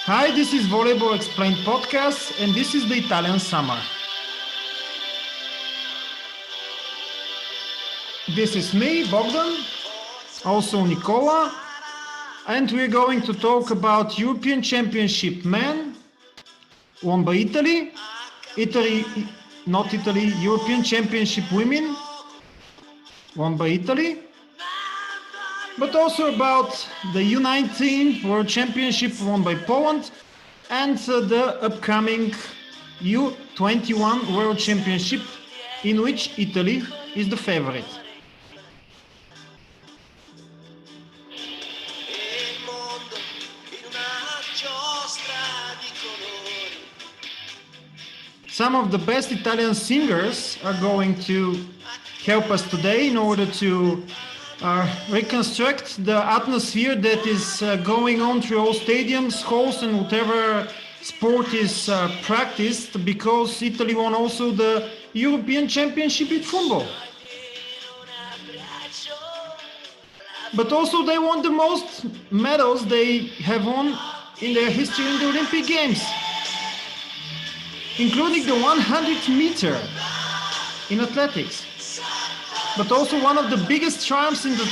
Hi, this is Volleyball Explained Podcast, and this is the Italian summer. This is me, Bogdan, also Nicola, and we're going to talk about European Championship men won by Italy, European Championship women won by Italy, but also about the U19 World Championship won by Poland and the upcoming U21 World Championship in which Italy is the favorite. Some of the best Italian singers are going to help us today in order to reconstruct the atmosphere that is going on through all stadiums, halls, and whatever sport is practiced, because Italy won also the European Championship in football. But also they won the most medals they have won in their history in the Olympic Games, including the 100 meter in athletics. But also one of the biggest triumphs in the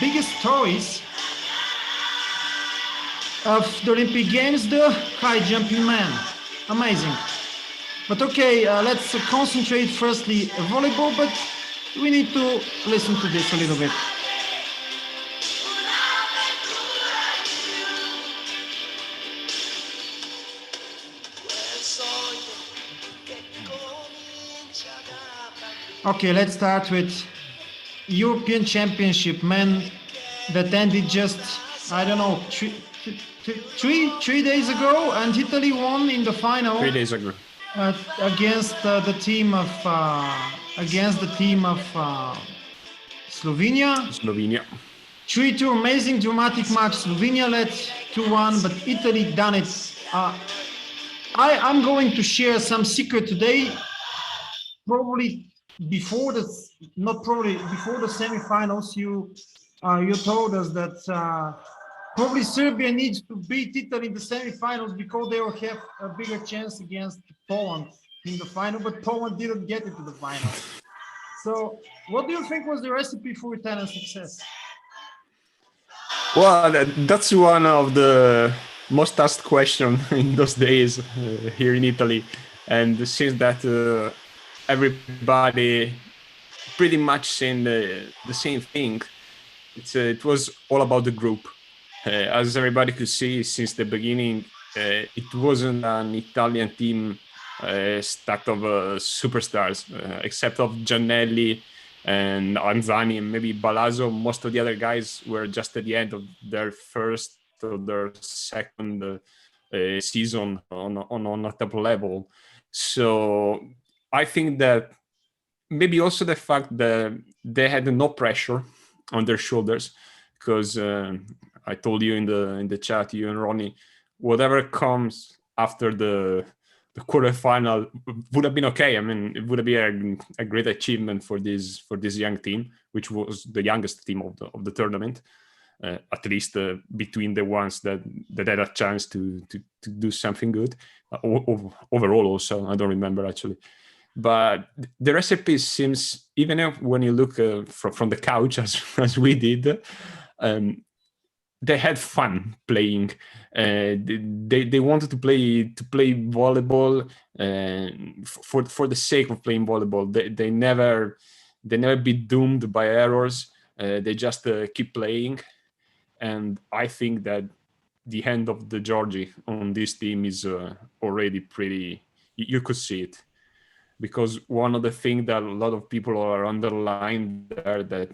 biggest stories of the Olympic Games, the high jumping man. Amazing. But okay, let's concentrate firstly volleyball, but we need to listen to this a little bit. Okay, let's start with European Championship men that ended just, I don't know, three days ago, and Italy won in the final. 3 days ago. Against the team of Slovenia. Slovenia. 3-2, amazing dramatic match. Slovenia led 2-1, but Italy done it. I'm going to share some secret today. Before the semifinals, you told us that probably Serbia needs to beat Italy in the semifinals because they will have a bigger chance against Poland in the final, but Poland didn't get into the final. So what do you think was the recipe for Italian success? Well, that's one of the most asked questions in those days here in Italy. And since that everybody pretty much saying the same thing, it was all about the group. As everybody could see since the beginning, it wasn't an Italian team stacked of superstars, except of Giannelli and Anzani and maybe Balazzo. Most of the other guys were just at the end of their first or their second season on a top level. So I think that maybe also the fact that they had no pressure on their shoulders, because I told you in the chat, you and Ronnie, whatever comes after the quarterfinal would have been okay. I mean, it would have been a great achievement for this young team, which was the youngest team of the tournament, at least between the ones that had a chance to do something good. Overall, also, I don't remember actually. But the recipe seems, even when you look from the couch as we did, they had fun playing. They wanted to play volleyball for the sake of playing volleyball. They never be doomed by errors. They just keep playing, and I think that the hand of the Giorgi on this team is already pretty. You could see it, because one of the things that a lot of people are underlying there, that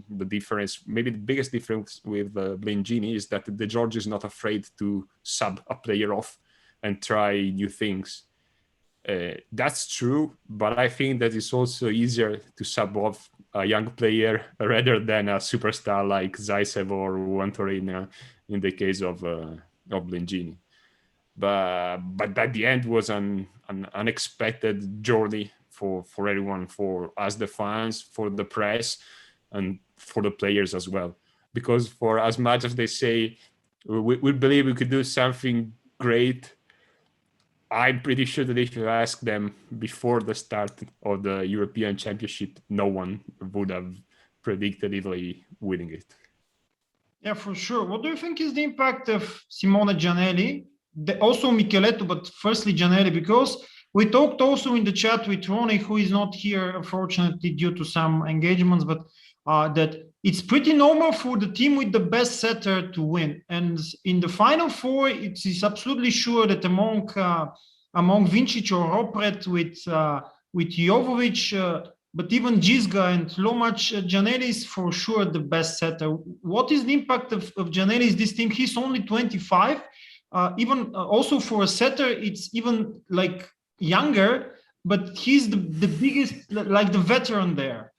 the difference, maybe the biggest difference with Blengini, is that the Giorgi is not afraid to sub a player off and try new things. That's true, but I think that it's also easier to sub off a young player rather than a superstar like Zaisev or Wantorina in the case of Blengini. But at the end was an unexpected journey for everyone, for us, the fans, for the press, and for the players as well. Because for as much as they say we believe we could do something great. I'm pretty sure that if you ask them before the start of the European Championship, no one would have predicted Italy winning it. Yeah, for sure. What do you think is the impact of Simone Giannelli? Also Michieletto, but firstly Giannelli, because we talked also in the chat with Ronnie, who is not here, unfortunately, due to some engagements, but that it's pretty normal for the team with the best setter to win. And in the final four, it is absolutely sure that among Vincic or Ropret with Jovovic, but even Gisga and Lomac, Giannelli is for sure the best setter. What is the impact of Giannelli in this team? He's only 25. Even also for a setter, it's even like younger, but he's the biggest, like the veteran there.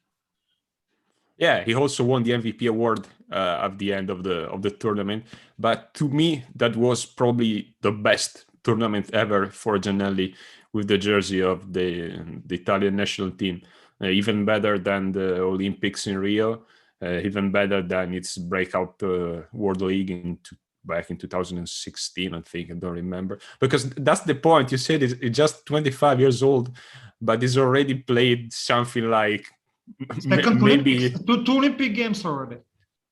Yeah, he also won the MVP award at the end of the tournament. But to me, that was probably the best tournament ever for Giannelli with the jersey of the Italian national team. Even better than the Olympics in Rio, even better than its breakout World League back in 2016, I think. I don't remember. Because that's the point. You said it's just 25 years old, but he's already played something like maybe two Olympic games already.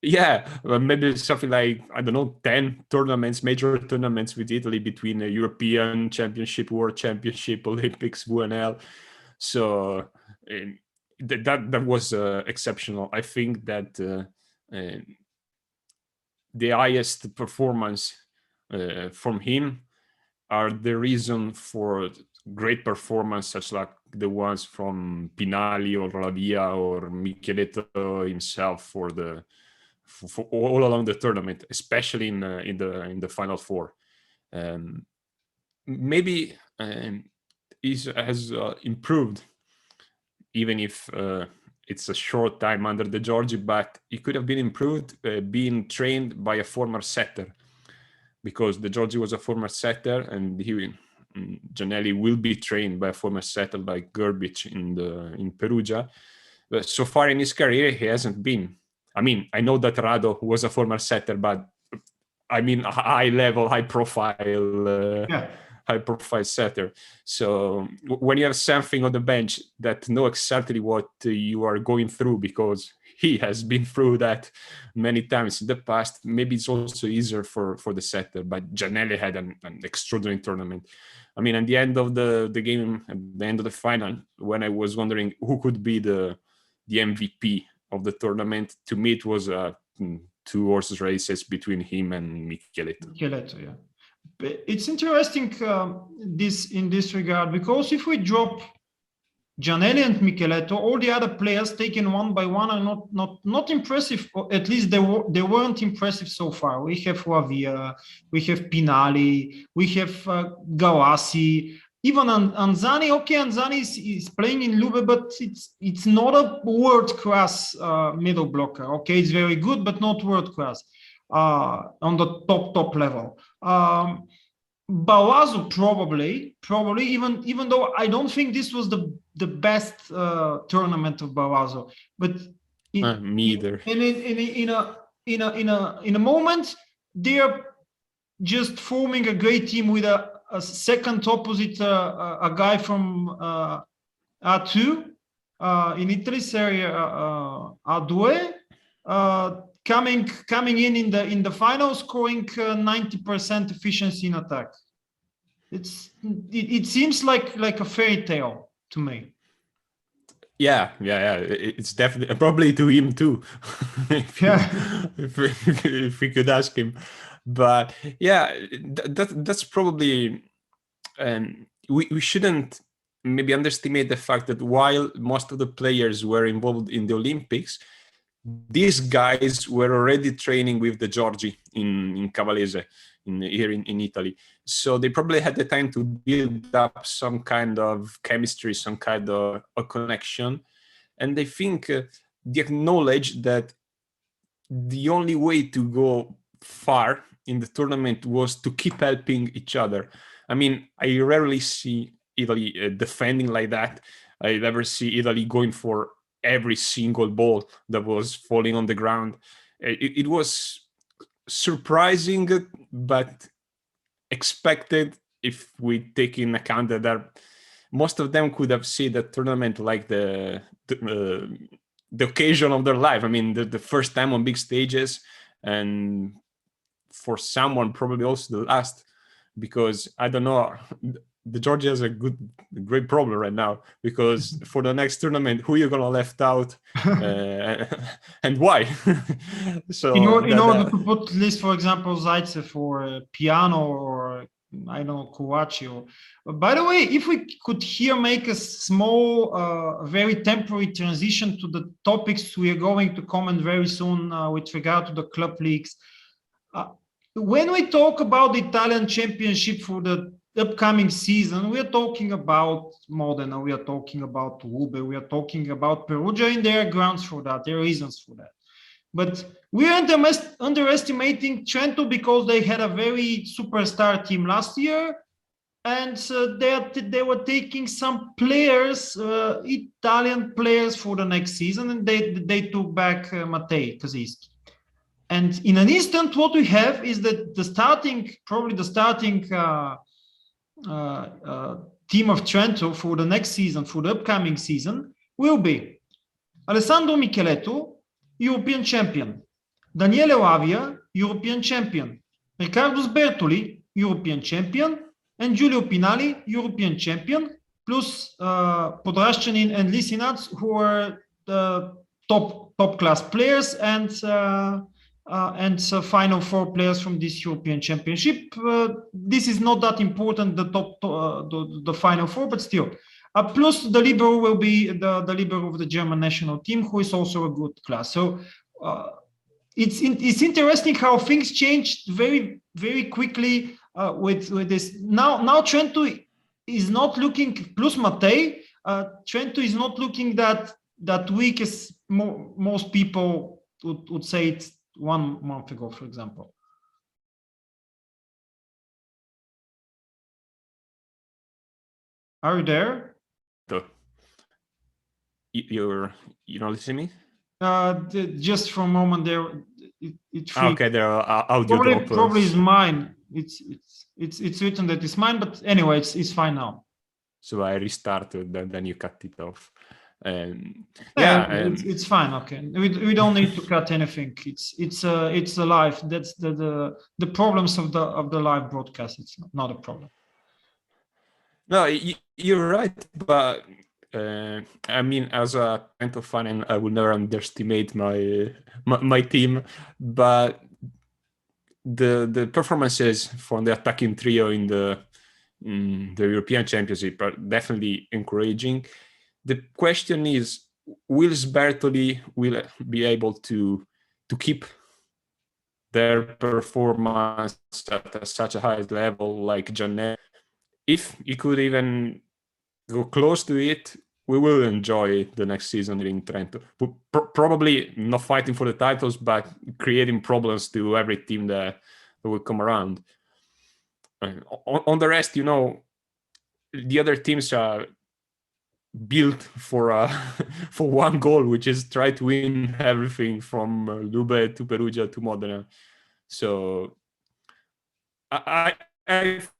Yeah, maybe something like, I don't know, 10 tournaments, major tournaments with Italy between the European Championship, World Championship, Olympics, WNL. So that was exceptional. I think that the highest performance from him are the reason for great performance, such like the ones from Pinali or Lavia or Michieletto himself for all along the tournament, especially in the final four. Maybe has improved, even if it's a short time under the Giorgi, but it could have been improved being trained by a former setter, because the Giorgi was a former setter, and Giannelli will be trained by a former setter like Gerbic in Perugia. But so far in his career, he hasn't been. I mean, I know that Rado was a former setter, but I mean, a high-level, high-profile setter. So when you have something on the bench that know exactly what you are going through, because he has been through that many times in the past, maybe it's also easier for the setter. But Giannelli had an extraordinary tournament. I mean, at the end of the game, at the end of the final, when I was wondering who could be the MVP of the tournament, to me it was two horses races between him and Michieletto. Michieletto, yeah. It's interesting in this regard, because if we drop Giannelli and Michieletto, all the other players taken one by one are not impressive, or at least they weren't impressive so far. We have Lavia, we have Pinali, we have Galassi, even Anzani. Okay, Anzani is playing in Lube, but it's not a world-class middle blocker. Okay, it's very good, but not world-class on the top level. Balazzo probably, even though I don't think this was the best tournament of Balazzo, but me either. In a moment, they're just forming a great team with a second opposite, a guy from A2 in Italy, Serie A2, coming in the final, scoring 90% efficiency in attack. It seems like a fairy tale to me. Yeah. It's definitely probably to him too. if we could ask him. But yeah, that's probably. We shouldn't maybe underestimate the fact that while most of the players were involved in the Olympics, these guys were already training with the Giorgi in Cavallese here in Italy. So they probably had the time to build up some kind of chemistry, some kind of a connection. And I think they acknowledge that the only way to go far in the tournament was to keep helping each other. I mean, I rarely see Italy defending like that. I never see Italy going for every single ball that was falling on the ground. It was surprising, but expected if we take in account that most of them could have seen the tournament like the occasion of their life. I mean, the first time on big stages, and for someone probably also the last, because I don't know, the Giorgi has a great problem right now, because for the next tournament, who you're gonna left out and why? So in order to put list, for example, Zaitsev or Piano or I don't know, Kouachi. By the way, if we could here make a small, very temporary transition to the topics we are going to comment very soon with regard to the club leagues. When we talk about the Italian Championship for the upcoming season, we are talking about Modena, we are talking about Ube, we are talking about Perugia, and there are grounds for that, there are reasons for that. But we are underestimating Trento because they had a very superstar team last year, and they were taking some players, Italian players, for the next season, and they took back Matej Kaziski. And in an instant, what we have is that the starting team of Trento for the next season, for the upcoming season, will be Alessandro Michieletto, European champion, Daniele Lavia, European champion, Riccardo Sbertoli, European champion, and Giulio Pinali, European champion, plus Podraščanin and Lisinac, who are the top class players and final four players from this European Championship. This is not that important, the final four, but still. Plus the libero will be the libero of the German national team, who is also a good class. So it's interesting how things changed very, very quickly with this. Now Trento is not looking, plus Matej, Trento is not looking that weak as most people would say it 1 month ago, for example. Are you there? You're not listening? Just for a moment there, it okay, there are audio probably is mine. It's written that it's mine, but anyway, it's fine now. So I restarted, then you cut it off. It's fine. Okay, we don't need to cut anything. It's a live. That's the problems of the live broadcast. It's not a problem. No, you're right, but I mean, as a Trento fan, and I will never underestimate my team, but the performances from the attacking trio in the European Championship are definitely encouraging. The question is, will Sbertoli be able to keep their performance at such a high level like Giannelli? If he could even go close to it, we will enjoy the next season in Trento. Probably not fighting for the titles, but creating problems to every team that will come around. On the rest, the other teams are built for one goal, which is try to win everything from Lube to Perugia to Modena. So I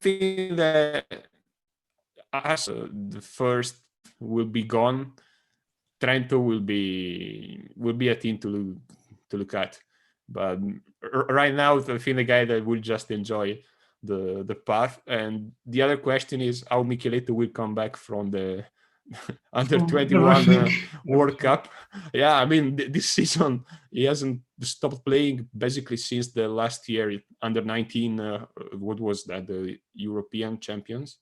think that as the first will be gone, Trento will be a team to look at. But right now, I think the guy that will just enjoy the path. And the other question is how Michieletto will come back from the under 21 World Cup. Yeah, I mean, this season he hasn't stopped playing basically since the last year under 19. What was that? The European champions?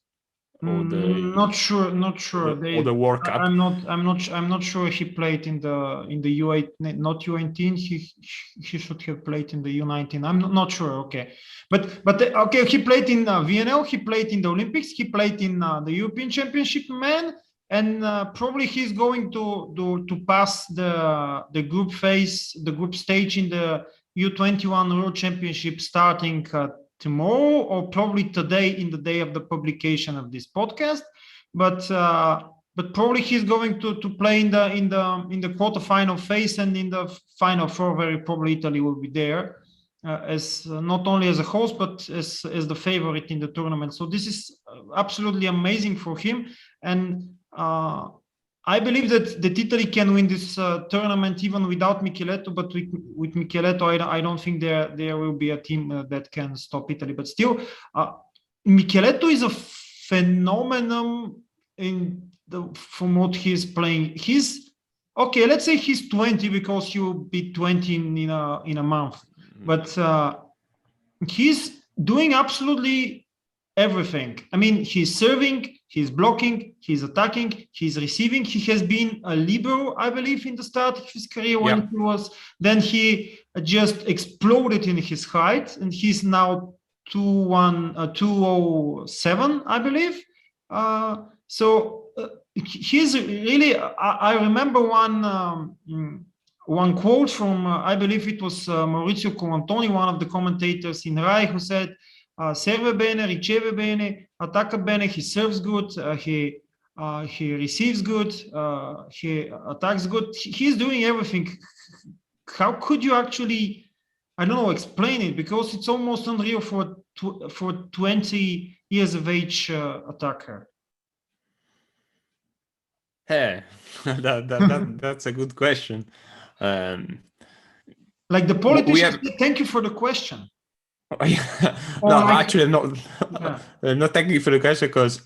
Or not sure. Or the World Cup. I'm not sure he played in the U8, not U19. He should have played in the U19. I'm not sure. Okay, but okay, he played in VNL. He played in the Olympics. He played in the European Championship, man. And probably he's going to pass the group phase, the group stage in the U21 World Championship starting tomorrow, or probably today in the day of the publication of this podcast. But probably he's going to play in the quarterfinal phase, and in the final four, very probably Italy will be there. as not only as a host but as the favorite in the tournament. So this is absolutely amazing for him, and I believe that Italy can win this tournament even without Michieletto. But with Michieletto, I don't think there will be a team that can stop Italy. But still, Michieletto is a phenomenon from what he's playing. He's okay. Let's say he's 20 because he will be 20 in a month. But he's doing absolutely everything. I mean, he's serving, he's blocking, he's attacking, he's receiving. He has been a libero, I believe, in the start of his career when he was. Then he just exploded in his height, and he's now 207, I believe. So he's really. I remember one quote from, I believe it was Maurizio Colantoni, one of the commentators in Rai, who said, serve bene, riceve bene, attacca bene, he serves good, he receives good, he attacks good. He's doing everything. How could you actually, I don't know, explain it? Because it's almost unreal for 20 years of age attacker. Hey, that's a good question. Like the politicians, thank you for the question. No, actually, not thank you for the question, because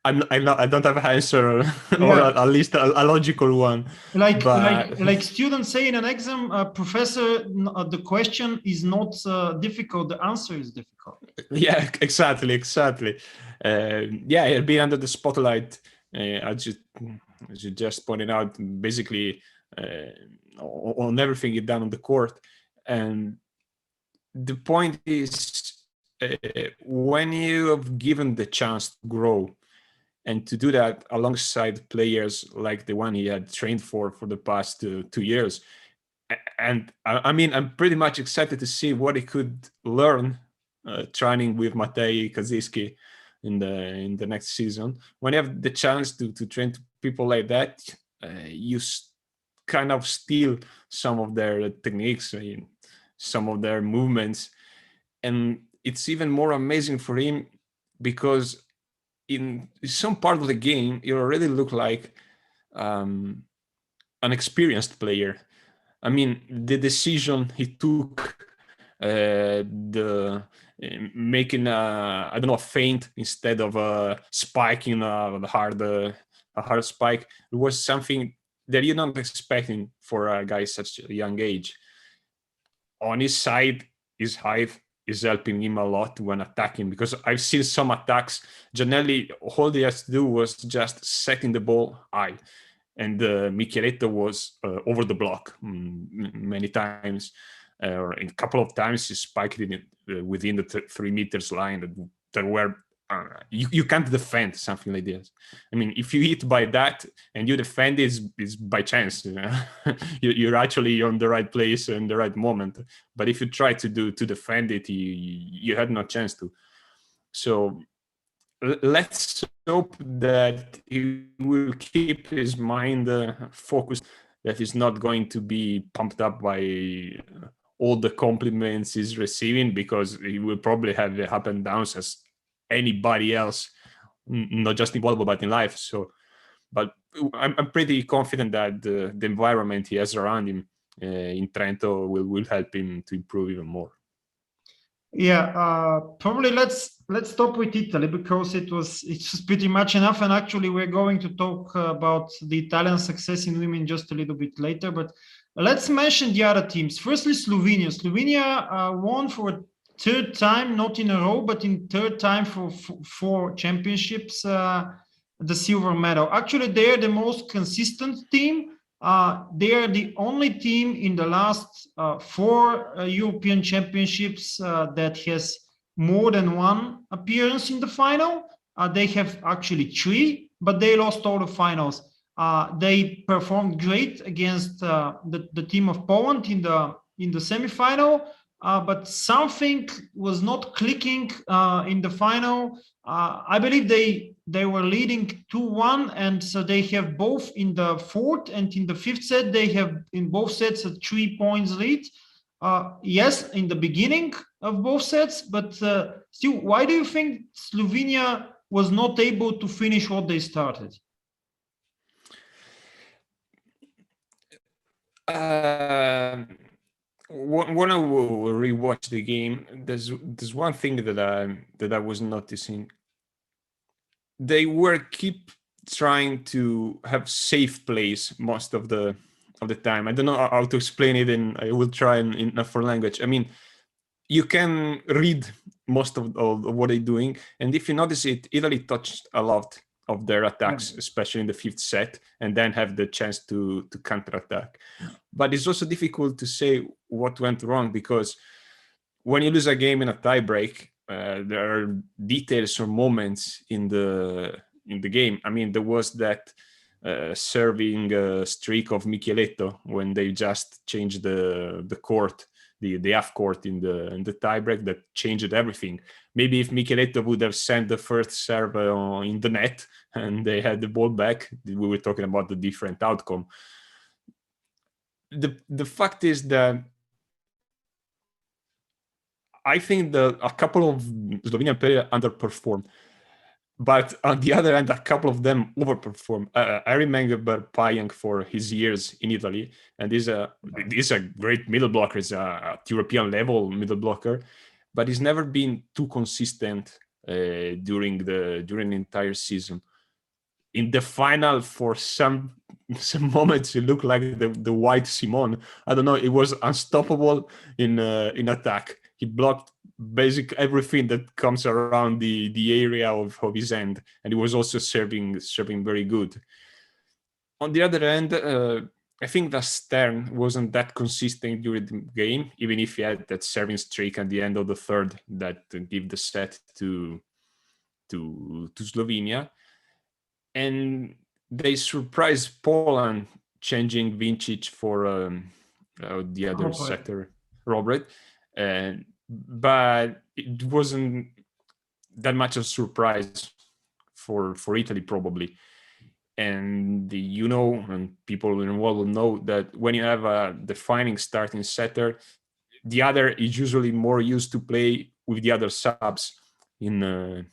I don't have an answer, or at least a logical one. Like students say in an exam, professor, the question is not difficult, the answer is difficult. Yeah, exactly. Being under the spotlight, as you just pointed out, basically on everything you've done on the court. And the point is, when you have given the chance to grow and to do that alongside players like the one he had trained for the past 2 years, and I mean, I'm pretty much excited to see what he could learn training with Matej Kaczynski in the next season. When you have the chance to train people like that, you kind of steal some of their techniques, some of their movements, and it's even more amazing for him because in some part of the game you already look like an experienced player. I mean, the decision he took, making a feint instead of spiking a hard spike, it was something that you're not expecting for a guy such a young age. On his side, his height is helping him a lot when attacking, because I've seen some attacks. Giannelli, all he has to do was just setting the ball high, and Michieletto was over the block many times, or a couple of times he spiked it within the 3 meters line that were you can't defend something like this. I mean, if you hit by that and you defend it, it's by chance. You're actually on the right place in the right moment. But if you try to defend it, you had no chance to. So let's hope that he will keep his mind focused, that he's not going to be pumped up by all the compliments he's receiving, because he will probably have the up and downs as anybody else, not just in volleyball but in life. So, but I'm pretty confident that the environment he has around him in Trento will help him to improve even more. Yeah, probably let's stop with Italy, because it's pretty much enough. And actually, we're going to talk about the Italian success in women just a little bit later. But let's mention the other teams. Firstly, Slovenia. Slovenia won for a third time, not in a row, but in third time for 4 championships, the silver medal. Actually, they're the most consistent team. They are the only team in the last 4 European championships that has more than 1 appearance in the final. They have actually 3, but they lost all the finals. They performed great against the team of Poland in the semifinal. But something was not clicking in the final. I believe they were leading 2-1, and so they have both in the 4th and in the 5th set, they have in both sets a 3 points lead. Yes, in the beginning of both sets, but still, why do you think Slovenia was not able to finish what they started? When I will rewatch the game, there's one thing that I was noticing. They were keep trying to have safe plays most of the time. I don't know how to explain it, and I will try in a foreign language. I mean, you can read most of what they're doing, and if you notice it, Italy touched a lot of their attacks, especially in the fifth set, and then have the chance to counterattack. But it's also difficult to say what went wrong, because when you lose a game in a tiebreak, there are details or moments in the game. I mean, there was that serving streak of Michieletto when they just changed the court, the half court in the tiebreak, that changed everything. Maybe if Michieletto would have sent the first serve in the net and they had the ball back, we were talking about the different outcome. The fact is that I think that a couple of Slovenian players underperformed, but on the other hand, a couple of them overperformed. I remember Payang for his years in Italy, and he's a great middle blocker. He's a European level middle blocker, but he's never been too consistent during the entire season. In the final, for some moments, it looked like the white Simon. I don't know. It was unstoppable in attack. He blocked basically everything that comes around the area of his end, and he was also serving very good. On the other end, I think that Stern wasn't that consistent during the game, even if he had that serving streak at the end of the third that gave the set to Slovenia. And they surprised Poland, changing Vincic for the other setter, Robert. But it wasn't that much of a surprise for Italy, probably. And and people in the world will know that when you have a defining starting setter, the other is usually more used to play with the other subs in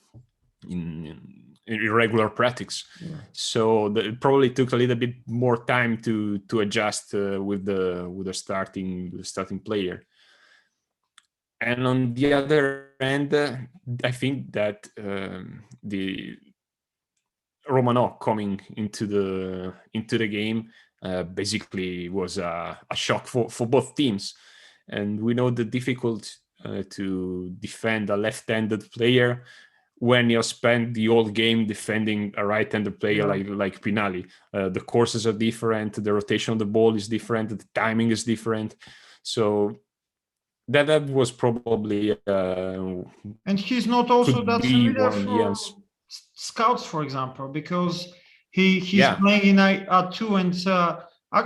irregular practice. So it probably took a little bit more time to adjust with the starting player. And on the other end, I think that the Romanov coming into the game basically was a shock for both teams. And we know the difficult to defend a left-handed player when you spend the whole game defending a right-handed player like Pinali. The courses are different, the rotation of the ball is different, the timing is different. So that was probably and he's not also that familiar for scouts, for example, because he's playing in A2, and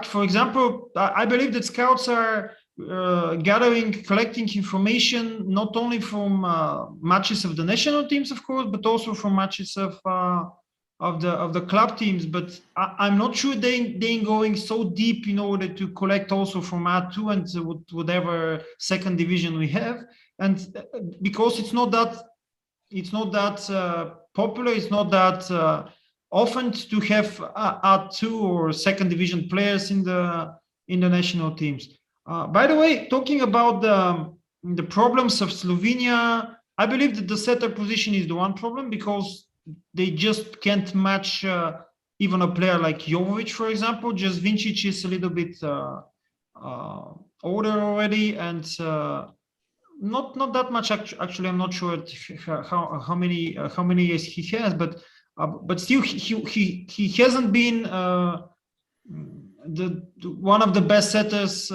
for example, I believe that scouts are collecting information not only from matches of the national teams, of course, but also from matches of the club teams. But I'm not sure they're going so deep in order to collect also from A2 and whatever second division we have, and because it's not that popular, it's not that often to have A2 or second division players in the national teams. By the way, talking about the problems of Slovenia, I believe that the setter position is the one problem, because they just can't match even a player like Jovovic, for example. Just Vincic is a little bit older already, and not that much. Actually, I'm not sure how many years he has, but still he hasn't been the one of the best setters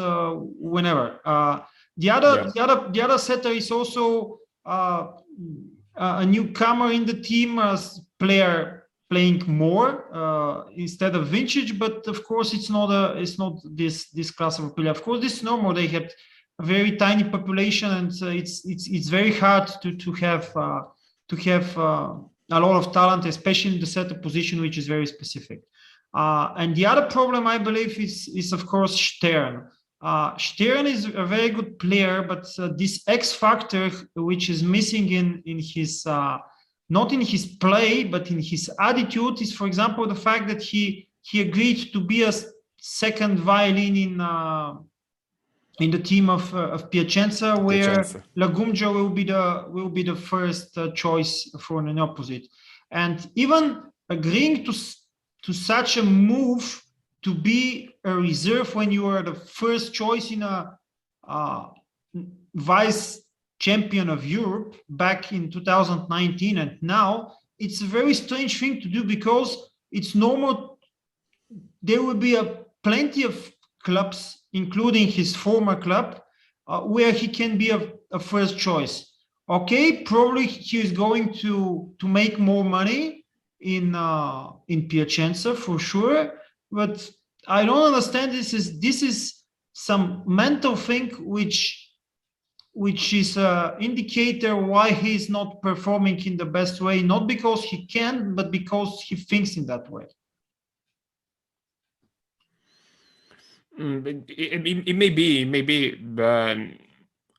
whenever. The other setter is also a newcomer in the team, as player playing more instead of Vincic, but of course it's not this class of player. Of course, this is normal. They had a very tiny population, and it's very hard to have a lot of talent, especially in the setter position, which is very specific. And the other problem, I believe, is of course Stern. Stern is a very good player, but this X factor, which is missing in his, not in his play, but in his attitude, is, for example, the fact that he agreed to be a second violin in the team of Piacenza, where Lagumgia will be the first choice for an opposite, and even agreeing to such a move to be a reserve when you are the first choice in a vice champion of Europe back in 2019, and now it's a very strange thing to do, because it's normal. There will be plenty of clubs, including his former club, where he can be a first choice. Okay, probably he is going to make more money in Piacenza for sure, but I don't understand. This is some mental thing which is an indicator why he's not performing in the best way, not because he can, but because he thinks in that way. It may be, but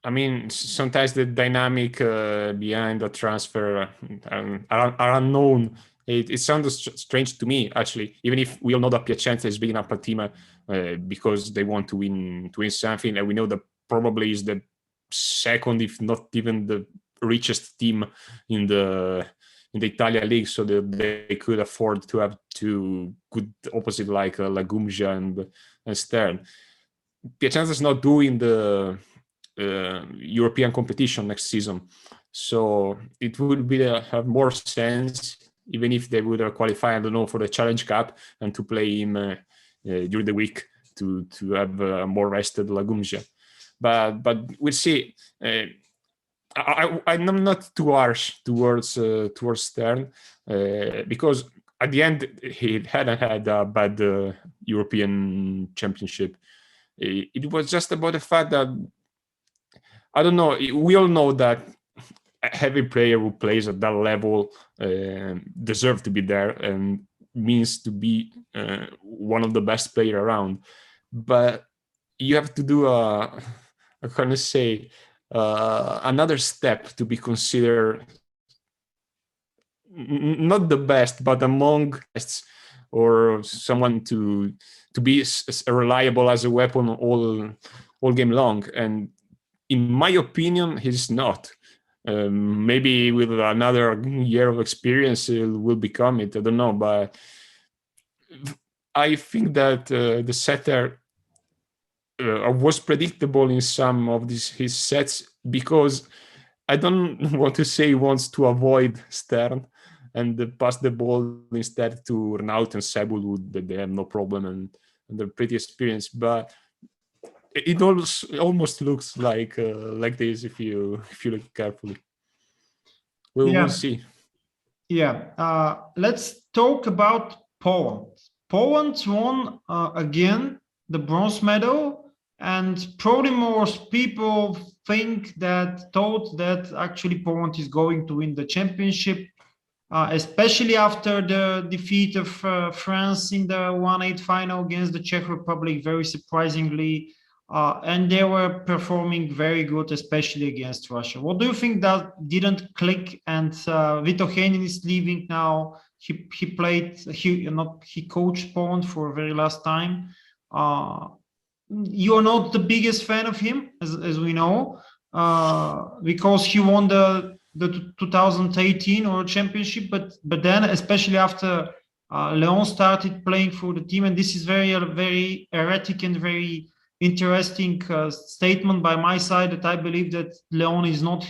I mean, sometimes the dynamic behind the transfer are unknown. It sounds strange to me, actually, even if we all know that Piacenza is big enough a team because they want to win something, and we know that probably is the second, if not even the richest team in the Italian league, so that they could afford to have two good opposite like Lagumgia and Stern. Piacenza is not doing the European competition next season, so it would have more sense, even if they would qualify, I don't know, for the Challenge Cup and to play him during the week to have a more rested Lagumgia. But we'll see. I'm not too harsh towards Stern because at the end he hadn't had a bad European Championship. It was just about the fact that, I don't know, we all know that every player who plays at that level deserves to be there and means to be one of the best players around. But you have to do another step to be considered not the best, but among best, or someone to be as reliable as a weapon all game long. And in my opinion, he's not. Maybe with another year of experience, he will become it. I don't know, but I think that the setter was predictable in some of his sets, because I don't want to say he wants to avoid Stern and pass the ball instead to Renault and Sebul, that they have no problem and they're pretty experienced, but it almost looks like this if you look carefully. We'll see. Yeah, let's talk about Poland. Poland won again the bronze medal, and probably most people thought that actually Poland is going to win the championship, especially after the defeat of France in the 1/8 final against the Czech Republic, very surprisingly. And they were performing very good, especially against Russia. What do you think that didn't click? And Vito Henin is leaving now. He coached Poland for a very last time. You're not the biggest fan of him, as we know, because he won the 2018 World Championship, but then, especially after Leon started playing for the team, and this is very erratic and very interesting statement by my side, that I believe that Leon is not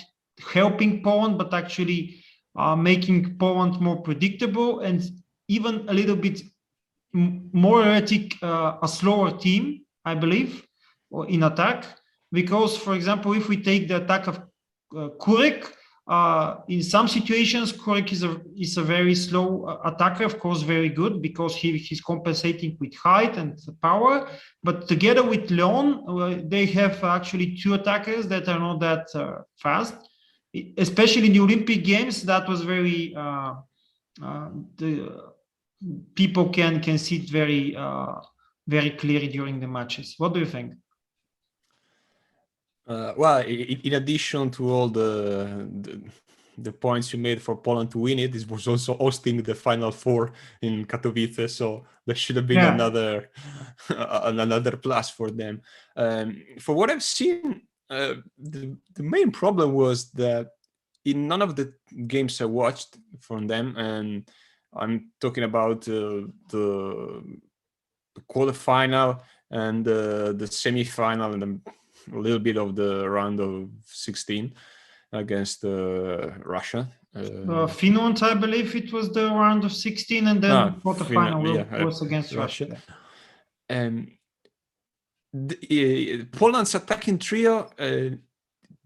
helping Poland, but actually making Poland more predictable and even a little bit more erratic, a slower team, I believe, or in attack. Because, for example, if we take the attack of Kurek, in some situations, Kurek is a very slow attacker, of course, very good, because he's compensating with height and power. But together with Leon, they have actually two attackers that are not that fast. Especially in the Olympic Games, that was very people can see it very clearly during the matches. What do you think? Well, in addition to all the points you made for Poland to win it, this was also hosting the Final Four in Katowice, so there should have been another another plus for them. For what I've seen, the main problem was that in none of the games I watched from them, and I'm talking about the quarterfinal and the semi-final and a little bit of the round of 16 against Russia. Finland, I believe it was the round of 16, and then quarterfinal was against Russia. And Poland's attacking trio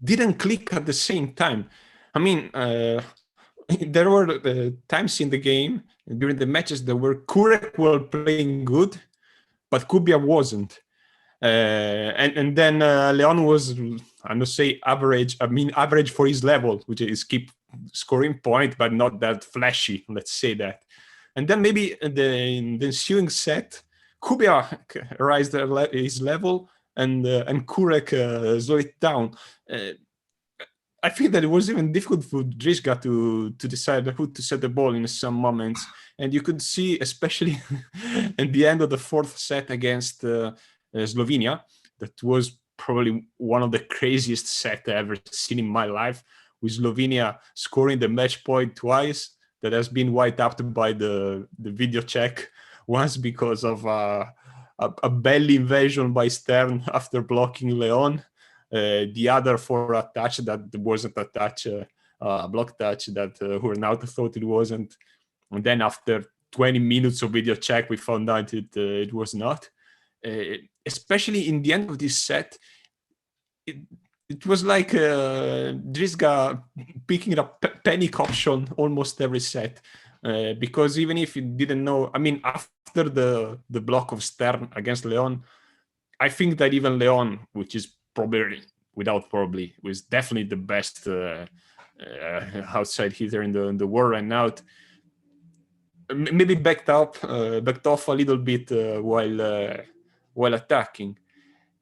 didn't click at the same time. I mean, there were times in the game during the matches that were Kurek were playing good, but Kubia wasn't. And then Leon was, I must say, average. I mean, average for his level, which is keep scoring point, but not that flashy. Let's say that. And then maybe in the ensuing set, Kubia raised his level, and Kurek slowed it down. I think that it was even difficult for Driska to decide who to set the ball in some moments. And you could see, especially at the end of the fourth set against Slovenia, that was probably one of the craziest sets I've ever seen in my life, with Slovenia scoring the match point twice. That has been wiped out by the video check, once because of a belly invasion by Stern after blocking Leon. The other for a touch that wasn't a touch, a block touch that Hurnaut thought it wasn't. And then after 20 minutes of video check, we found out it was not. Especially in the end of this set, it was like Driska picking up panic option almost every set. Because even if you didn't know, I mean, after the block of Stern against Leon, I think that even Leon, which is was definitely the best outside hitter in the world right now. Maybe backed off a little bit while attacking,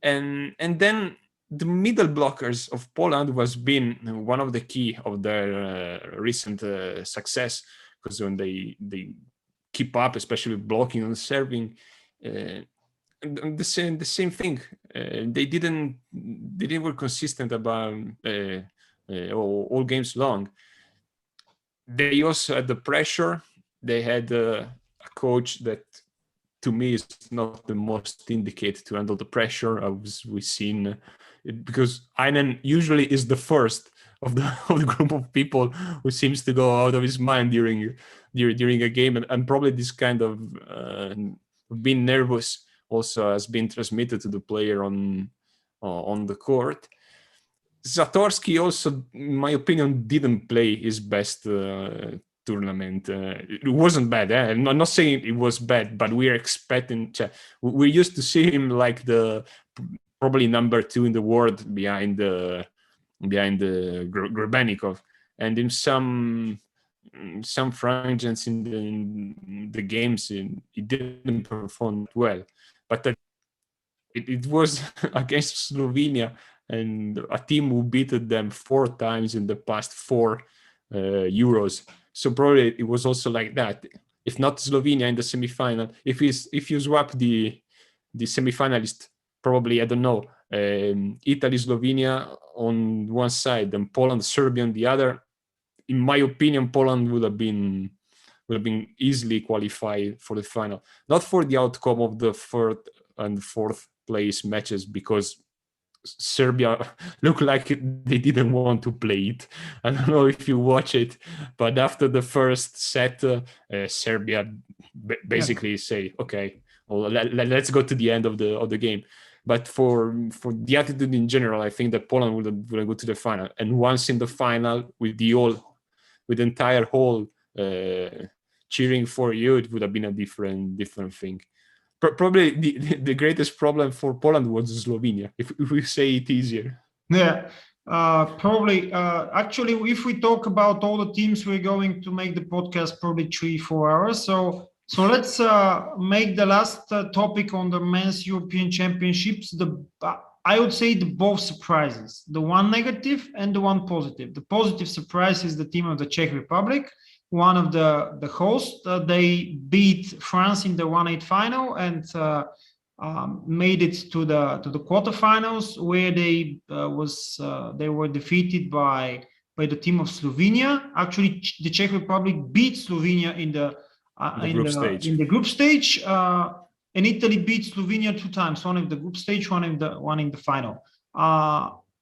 and then the middle blockers of Poland was been one of the key of their recent success, because when they keep up, especially blocking and serving. The same thing. They were consistent about all games long. They also had the pressure. They had a coach that, to me, is not the most indicated to handle the pressure. As we've seen, because Einen usually is the first of the group of people who seems to go out of his mind during a game, and probably this kind of being nervous also has been transmitted to the player on the court. Zatorsky also, in my opinion, didn't play his best tournament. It wasn't bad. I'm not saying it was bad, but we're expecting. We're used to see him like the probably number 2 in the world behind the Grebennikov, and in some fragments in the games, he didn't perform well. But it was against Slovenia, and a team who beat them 4 times in the past 4 Euros. So probably it was also like that. If not Slovenia in the semi-final, if you swap the semi-finalist, probably, I don't know, Italy, Slovenia on one side and Poland, Serbia on the other, in my opinion, Poland would have been easily qualified for the final. Not for the outcome of the third and fourth place matches, because Serbia looked like they didn't want to play it. I don't know if you watch it, but after the first set, Serbia basically say, okay, well, let's go to the end of the game. But for the attitude in general, I think that Poland will go to the final. And once in the final, with the entire hall cheering for you, it would have been a different thing. Probably the greatest problem for Poland was Slovenia, if we say it easier. Yeah, probably. Actually, if we talk about all the teams, we're going to make the podcast probably 3-4 hours. So let's make the last topic on the men's European Championships. I would say the both surprises, the one negative and the one positive. The positive surprise is the team of the Czech Republic, one of the hosts. They beat France in the 1/8 final and made it to the quarterfinals, where they were defeated by the team of Slovenia. Actually, the Czech Republic beat Slovenia in the group stage. And Italy beat Slovenia 2 times, one in the group stage, one in the final.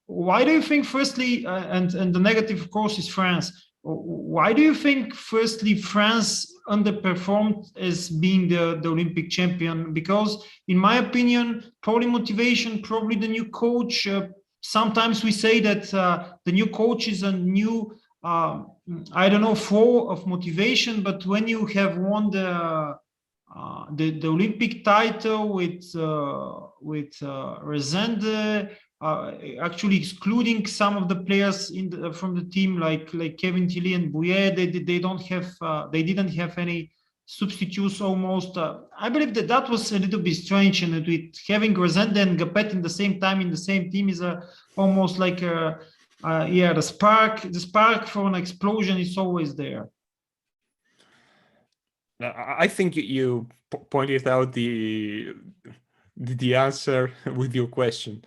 Why do you think, firstly, and the negative, of course, is France. Why do you think, firstly, France underperformed as being the Olympic champion? Because, in my opinion, probably motivation, probably the new coach. Sometimes we say that the new coach is a new, flow of motivation. But when you have won the Olympic title with Rezende, actually excluding some of the players from the team like Kevin Tilly and Bouillet, they didn't have any substitutes almost. I believe that was a little bit strange, and with having Rezende and Gapet in the same time in the same team is almost like the spark for an explosion is always there. I think you pointed out the answer with your question.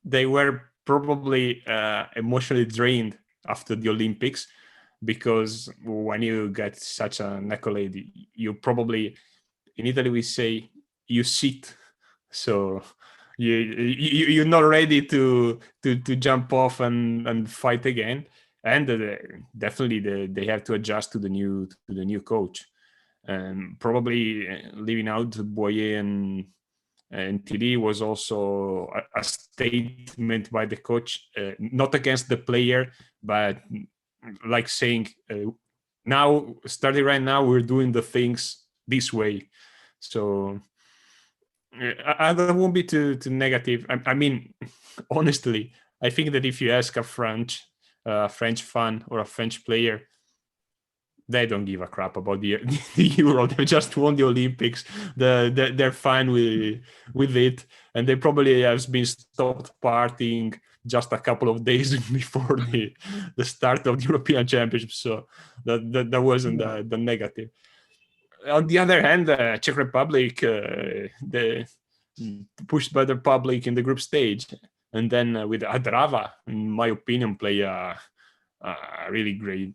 They were probably emotionally drained after the Olympics, because when you get such an accolade, you probably, in Italy we say, you sit, so you're not ready to jump off and fight again, and definitely they have to adjust to the new coach. Probably leaving out Boyer and Tilly was also a statement by the coach, not against the player, but like saying, now, starting right now, we're doing the things this way. So I won't be too negative. I mean, honestly, I think that if you ask a French fan or a French player, they don't give a crap about the Euro. They just won the Olympics. They're fine with it, and they probably have been stopped partying just a couple of days before the start of the European Championship. So that wasn't the negative. On the other hand, Czech Republic, they pushed by the public in the group stage, and then with Adrava, in my opinion, play a really great.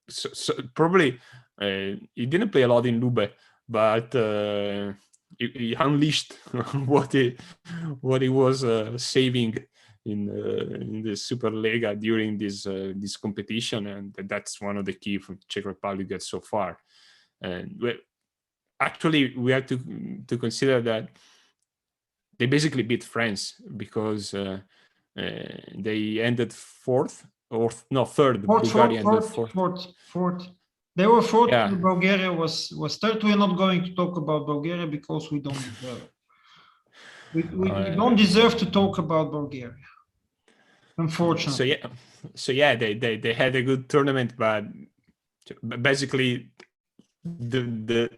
So probably he didn't play a lot in Lube, but he unleashed what he was saving in the Superliga during this competition, and that's one of the key for Czech Republic gets so far. And actually, we have to consider that they basically beat France, because they ended fourth. Third. Bulgaria ended fourth. They were fourth. Yeah. Bulgaria was third. We're not going to talk about Bulgaria because we don't deserve. We don't deserve to talk about Bulgaria, unfortunately. So they had a good tournament, but basically the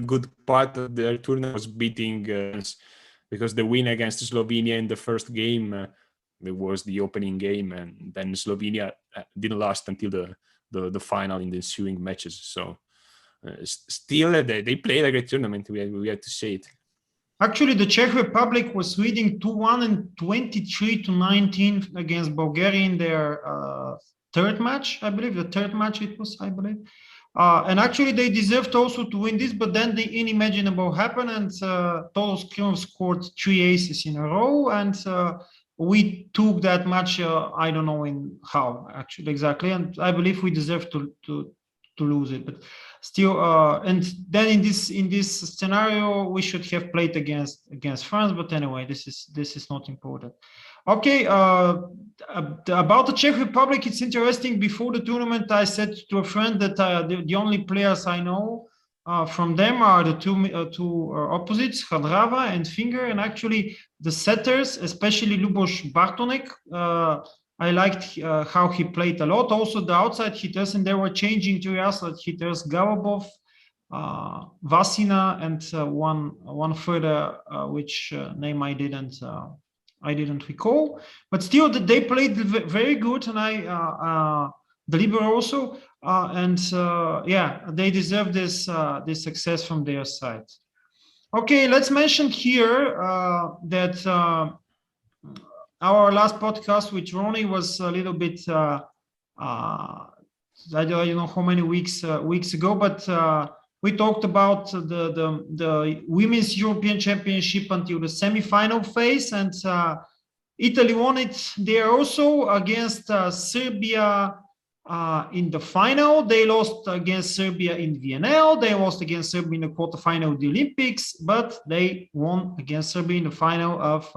good part of their tournament was beating, because the win against Slovenia in the first game. It was the opening game, and then Slovenia didn't last until the final in the ensuing matches. So still, they played a great tournament. We had to say it. Actually, the Czech Republic was leading 2-1 and 23-19 against Bulgaria in their third match, I believe. The third match it was, I believe. And actually, they deserved also to win this, but then the unimaginable happened, and Tolos scored 3 aces in a row, and we took that match. I don't know in how actually exactly, and I believe we deserve to lose it. But still, and then in this scenario, we should have played against France. But anyway, this is not important. Okay, about the Czech Republic, it's interesting. Before the tournament, I said to a friend that the only players I know from them are the two opposites, Hadrava and Finger, and actually the setters, especially Luboš Bartonek. I liked how he played a lot. Also the outside hitters, and they were changing to the outside hitters, Galabov, Vasina, and one further, which name I didn't recall. But still, they played very good, and the libero also, and they deserve this success from their side. Okay, let's mention here that our last podcast with Ronnie was a little bit I don't know how many weeks ago, but we talked about the Women's European Championship until the semi-final phase, and Italy won it there also against Serbia in the final. They lost against Serbia in VNL. They lost against Serbia in the quarterfinal of the Olympics, but they won against Serbia in the final of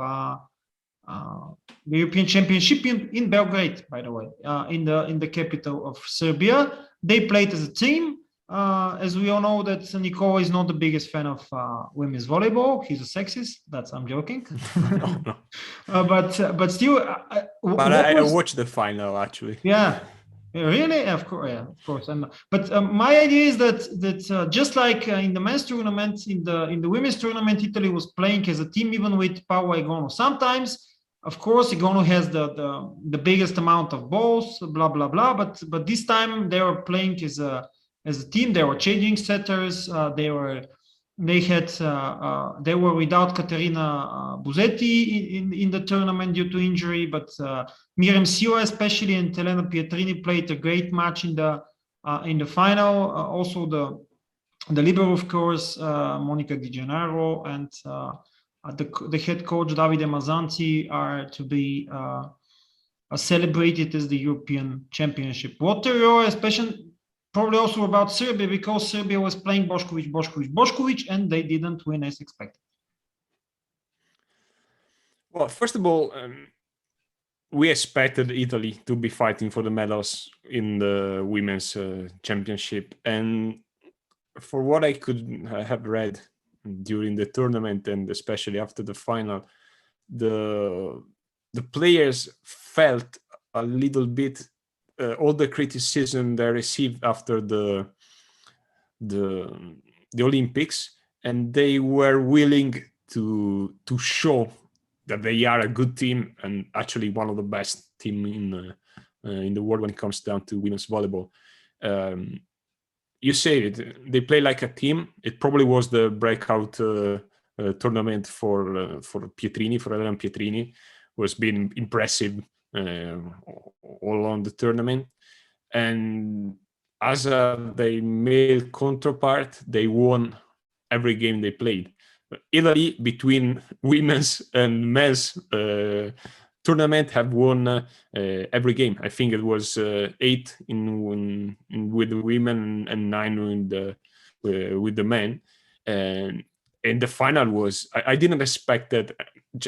the European Championship in Belgrade, by the way, in the capital of Serbia. They played as a team. As we all know, that Nicola is not the biggest fan of women's volleyball. He's a sexist. I'm joking. No. But still. I watched the final actually. Yeah. Really? Of course, yeah, of course. But my idea is that just like in the men's tournament, in the women's tournament, Italy was playing as a team, even with Paolo Egono. Sometimes, of course, Egono has the biggest amount of balls, blah blah blah. But this time they were playing as a team. They were changing setters. They were without Caterina Busetti in the tournament due to injury, but Miriam Siwa especially and Elena Pietrini played a great match in the final. Also the libero, of course, Monica Di Gennaro, and the head coach Davide Mazzanti are to be celebrated as the European Championship. What are your especially? Probably also about Serbia, because Serbia was playing Bošković, and they didn't win as expected. Well, first of all, we expected Italy to be fighting for the medals in the women's championship. And for what I could have read during the tournament, and especially after the final, the players felt a little bit all the criticism they received after the Olympics, and they were willing to show that they are a good team and actually one of the best team in the world when it comes down to women's volleyball. You say it; they play like a team. It probably was the breakout tournament for Pietrini, for Elena Pietrini, who has been impressive all along the tournament. And as their male counterpart, they won every game they played. Italy, between women's and men's tournament, have won every game. I think it was 8 with the women and 9 with the men. And the final was, I didn't expect that.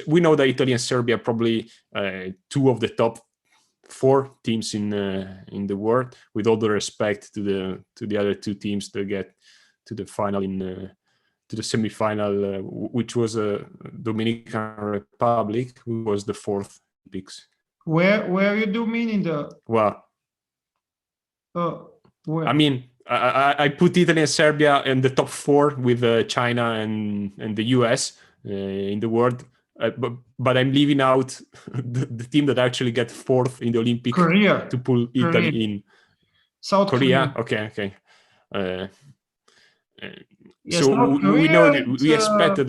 We know that Italy and Serbia are probably 2 of the top 4 teams in the world. With all the respect to the other 2 teams that get to the final to the semi-final, which was Dominican Republic, who was the 4th Olympics. Where you do mean in the? Well, where? I mean, I put Italy and Serbia in the top 4 with China and the US in the world, but I'm leaving out the team that actually get 4th in the Olympics, Korea, to pull Italy Korea. in. South Korea. Korea. Okay. Yes, So we know that we expected.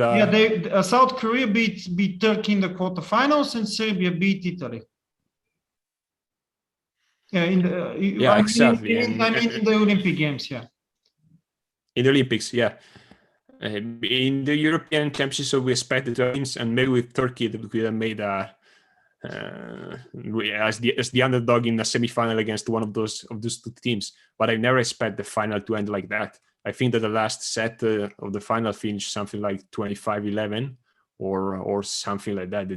South Korea beat Turkey in the quarterfinals, and Serbia beat Italy. Yeah, exactly. In the Olympic Games, yeah. In the Olympics, yeah. In the European Championship, so we expected teams, and maybe with Turkey that we could have made as the underdog in the semi-final against one of those 2 teams. But I never expect the final to end like that. I think that the last set of the final finished something like 25-11 or something like that.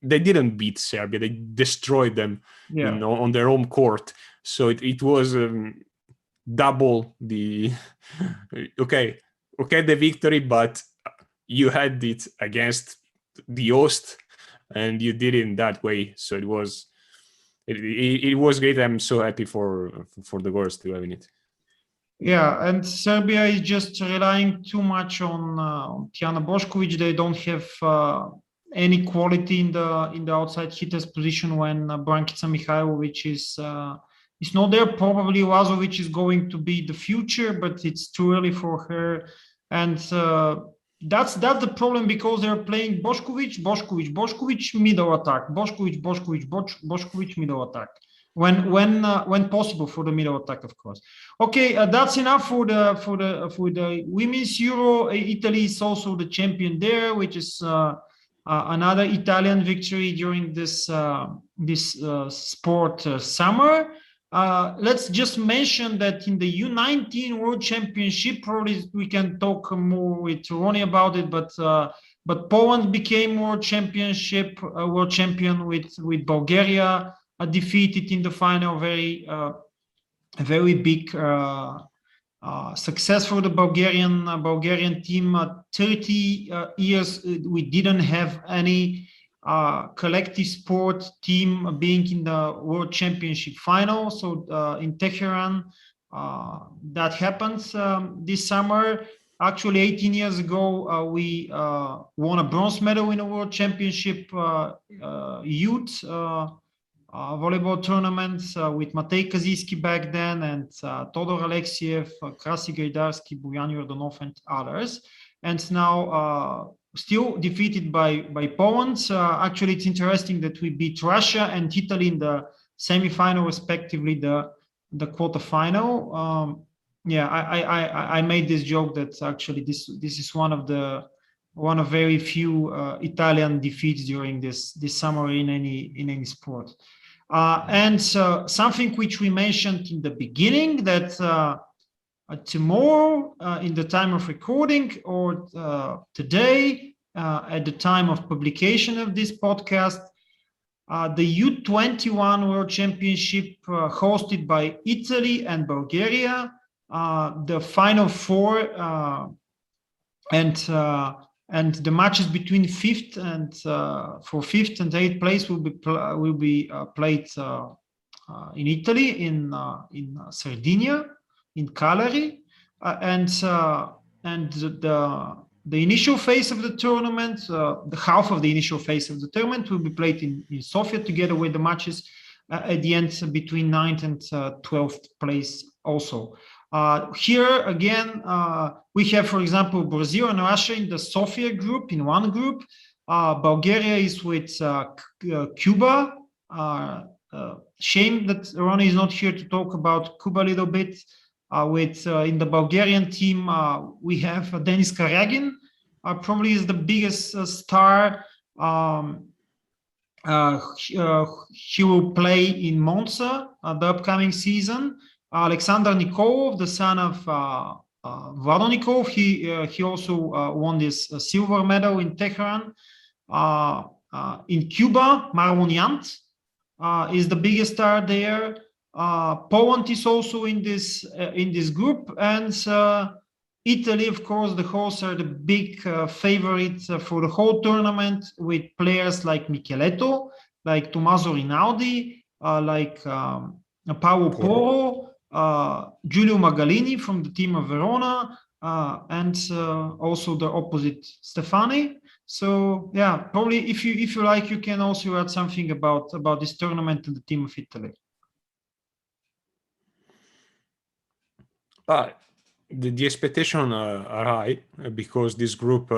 They didn't beat Serbia. They destroyed them on their home court. So it was double the the victory, but you had it against the host, and you did it in that way. So it was great. I'm so happy for the girls to having it. Yeah, and Serbia is just relying too much on Tijana Bošković. They don't have any quality in the outside hitters position when Brankica Mihajlović is not there. Probably Lazović is going to be the future, but it's too early for her. And that's the problem, because they're playing Bošković middle attack, Bošković middle attack. When possible for the middle attack, of course. Okay, that's enough for the women's Euro. Italy is also the champion there, which is another Italian victory during this sport summer. Let's just mention that in the U19 World Championship, probably we can talk more with Ronnie about it, but Poland became world champion with Bulgaria, defeated in the final. Very big success for the Bulgarian team. 30 years we didn't have any collective sport team being in the World Championship final. So in Tehran, that happens this summer. Actually, 18 years ago, we won a bronze medal in a World Championship youth volleyball tournaments with Matej Kaziski back then, and Todor Alexiev, Krasi Gajdarski, Bojan Jordanov, and others. And now still defeated by Poland. Actually, it's interesting that we beat Russia and Italy in the semi-final, respectively, the quarterfinal. Yeah, I made this joke that actually this is one of very few Italian defeats during this summer in any sport. And something which we mentioned in the beginning, that tomorrow, in the time of recording, or today, at the time of publication of this podcast, the U21 World Championship hosted by Italy and Bulgaria, the final four, and the matches between fifth and eighth place will be played in Italy, in Sardinia, in Cagliari, and the initial phase of the tournament, the half of the initial phase of the tournament, will be played in Sofia, together with the matches at the end between 9th and 12th place also. Here again, we have, for example, Brazil and Russia in the Sofia group, in one group. Bulgaria is with Cuba. Shame that Ronnie is not here to talk about Cuba a little bit. In the Bulgarian team, we have Denis Karyagin, probably is the biggest star. He will play in Monza the upcoming season. Alexander Nikolov, the son of Vlado Nikolov, he also won this silver medal in Tehran. In Cuba, Marlon Yant is the biggest star there. Poland is also in this group, and Italy, of course, the hosts are the big favorites for the whole tournament, with players like Michieletto, like Tommaso Rinaldi, like Paolo Porro, Giulio Magalini from the team of Verona, and also the opposite Stefani. So yeah, probably if you like, you can also add something about this tournament and the team of Italy. The expectations are high, because this group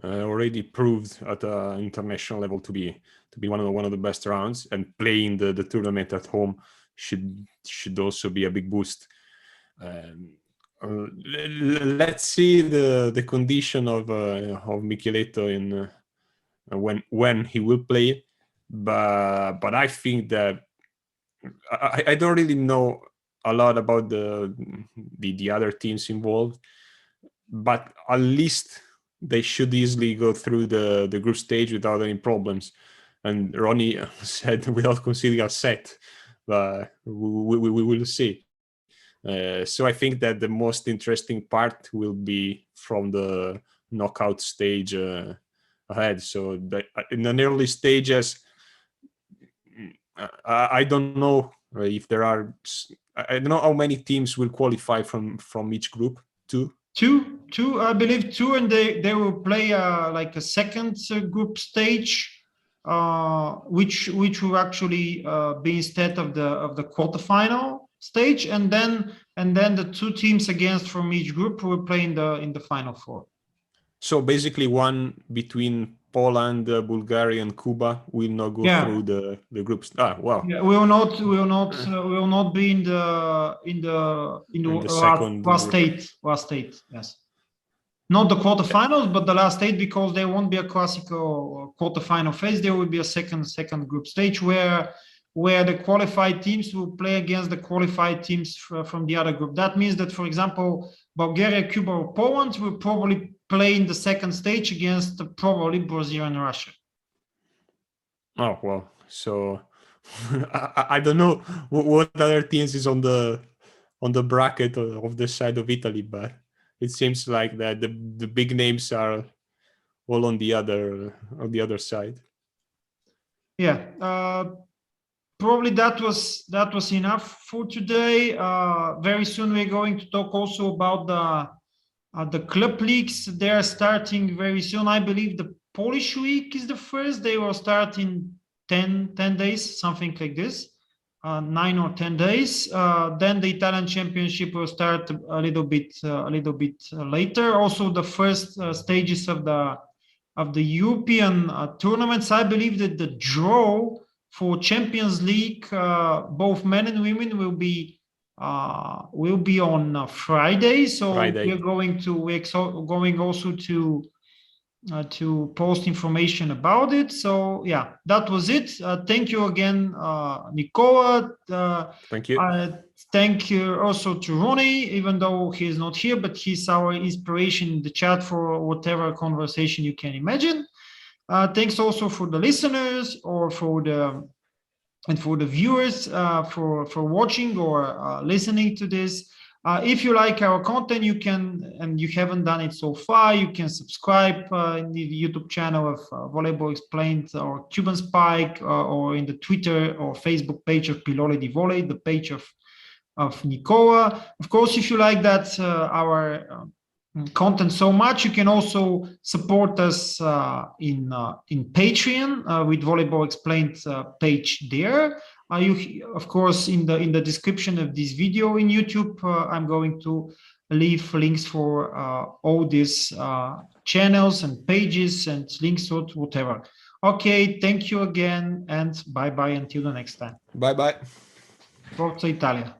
already proved at international level to be one of the best rounds, and playing the tournament at home should also be a big boost. Let's see the condition of Michieletto in when he will play, but I think that I don't really know a lot about the other teams involved, but at least they should easily go through the group stage without any problems. And Ronnie said without conceding a set, but we will see. So I think that the most interesting part will be from the knockout stage ahead. So in an early stages, I don't know if there are I don't know how many teams will qualify from each group. Two, I believe two, and they will play like a second group stage, which will actually be instead of the quarterfinal stage, and then the two teams against from each group will play in the final four. So basically, one between Poland, Bulgaria, and Cuba will not go through the groups. Wow. Yeah, we will not be in the second last state. Yes, not the quarterfinals, but the last state, because there won't be a classical quarterfinal phase. There will be a second group stage where the qualified teams will play against the qualified teams from the other group. That means that, for example, Bulgaria, Cuba, or Poland will probably play in the second stage against probably Brazil and Russia. Oh, well, so I don't know what other teams is on the bracket of the side of Italy, but it seems like that the big names are all on the other side. Yeah. Probably that was enough for today. Very soon we're going to talk also about the club leagues. They are starting very soon. I believe the Polish week is the first. They will start in 10 days, something like this, 9 or 10 days. Then the Italian Championship will start a little bit later. Also, the first stages of the European tournaments. I believe that the draw for Champions League, both men and women, will be on Friday. So we're going also to post information about it. So yeah, that was it. Thank you again, Nicola. Thank you. Thank you also to Ronnie, even though he's not here, but he's our inspiration in the chat for whatever conversation you can imagine. Thanks also for the listeners or for the viewers for watching or listening to this. If you like our content, you can, and you haven't done it so far, you can subscribe in the YouTube channel of Volleyball Explained or Cuban Spike, or in the Twitter or Facebook page of Pilole di Volley, the page of Nicola. Of course, if you like that our content so much, you can also support us in Patreon with Volleyball Explained page there. You, of course, in the description of this video in YouTube, I'm going to leave links for all these channels and pages and links to whatever. Okay, thank you again, and bye-bye until the next time. Bye-bye. Forza Italia.